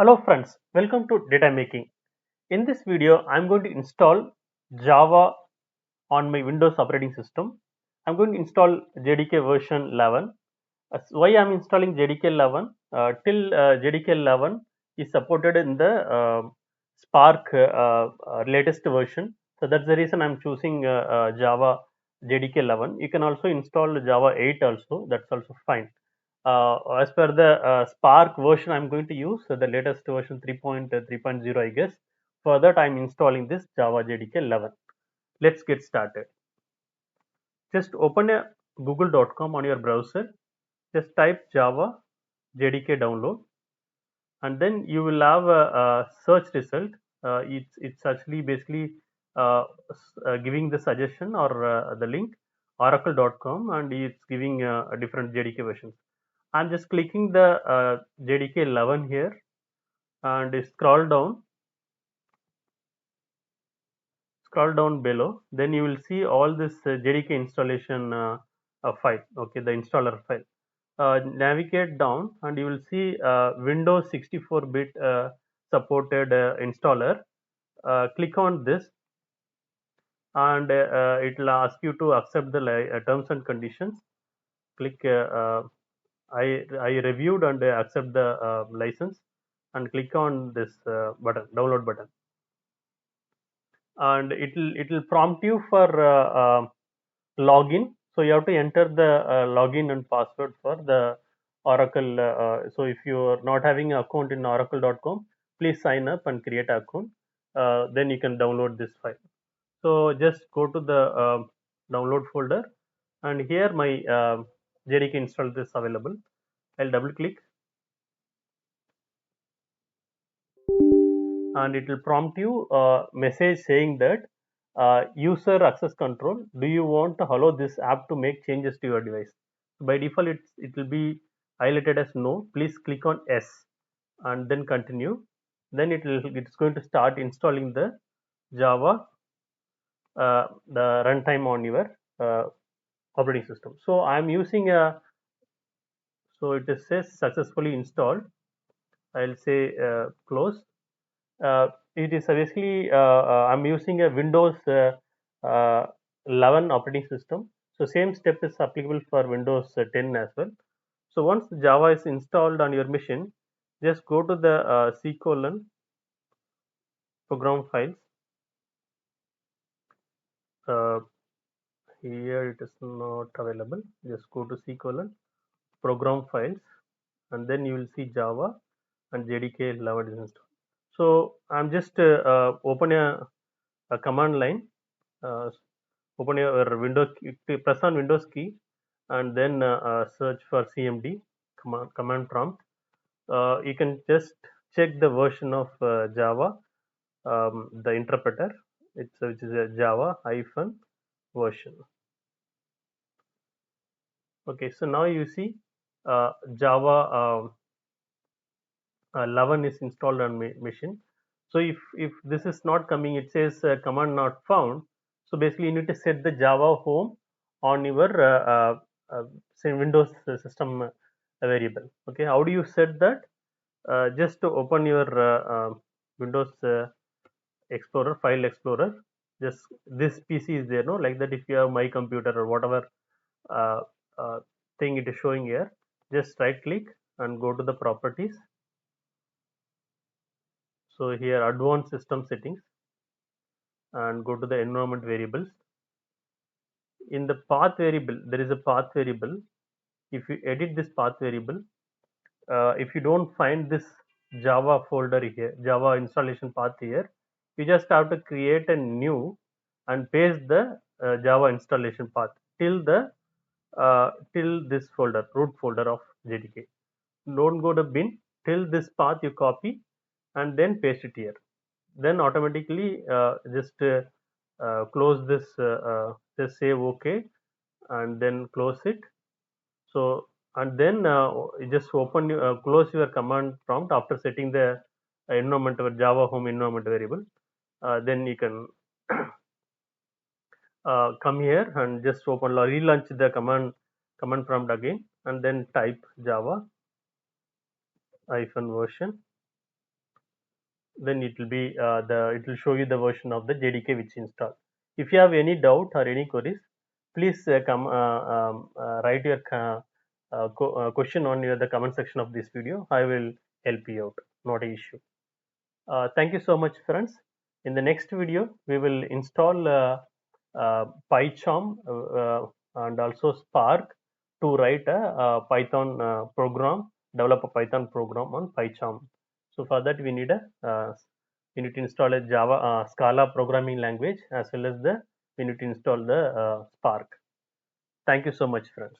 Hello friends, welcome to DataMaking. In this video, I'm going to install Java on my Windows operating system. I'm going to install JDK version 11. Why I'm installing JDK 11? Till JDK 11 is supported in the Spark latest version. So that's the reason I'm choosing Java JDK 11. You can also install Java 8 also. That's also fine. As per the Spark version, I'm going to use the latest version 3.3.0, I guess. For that, I'm installing this Java JDK 11. Let's get started. Just open a google.com on your browser. Just type Java JDK download, and then you will have a search result. It's actually basically giving the suggestion or the link oracle.com, and it's giving different JDK versions. I'm just clicking the JDK 11 here and scroll down below. Then you will see all this JDK installation file. Okay, the installer file. Navigate down and you will see Windows 64-bit supported installer. Click on this and it will ask you to accept the terms and conditions. Click I reviewed and accept the license, and click on this download button, and it will prompt you for login. So you have to enter the login and password for the Oracle. So if you are not having an account in oracle.com, please sign up and create an account. Then you can download this file. So just go to the download folder, and here my JDK install is available. I'll double click, and it will prompt you a message saying that user access control, do you want to allow this app to make changes to your device? By default it will be highlighted as no. Please click on yes and then continue. Then it's going to start installing the Java, the runtime on your operating system. So I'm using a, so it says successfully installed. I'll say close. It is basically I'm using a Windows uh, 11 operating system. So same step is applicable for Windows 10 as well. So once Java is installed on your machine, just go to the C colon program files. Uh, Here it is not available. Just go to C colon program files, and then you will see Java and JDK 11 is installed. So I'm just open a command line. Uh, Open your Windows key, press on Windows key, and then search for CMD command prompt. You can just check the version of Java, the interpreter. Which is a Java hyphen version. Okay, so now you see Java 11 is installed on my machine. So if this is not coming, it says command not found. So basically you need to set the Java home on your say Windows system variable. Okay, how do you set that? Just to open your Windows Explorer, file explorer. Just this PC is there, no, like that. If you have my computer or whatever uh, uh, thing it is showing here, just right click and go to the properties. So here advanced system settings, and go to the environment variables. In the path variable, there is a path variable. If you edit this path variable, if you don't find this Java folder here, Java installation path here, you just have to create a new and paste the Java installation path till this folder, root folder of JDK. Don't go to bin, till this path you copy and then paste it here. Then automatically just close this, just say OK, and then close it. So and then you just open close your command prompt after setting the environment or Java home environment variable. Then you can come here and just open or relaunch the command prompt again, and then type Java hyphen version then it will be it will show you the version of the JDK which installed. If you have any doubt or any queries, please write your question on the comment section of this video. I will help you out. Not an issue. Thank you so much, friends. In the next video, we will install PyCharm and also Spark to write a Python program, develop a Python program on PyCharm. So for that, we need to install a Java Scala programming language, as well as we need to install the Spark. Thank you so much, friends.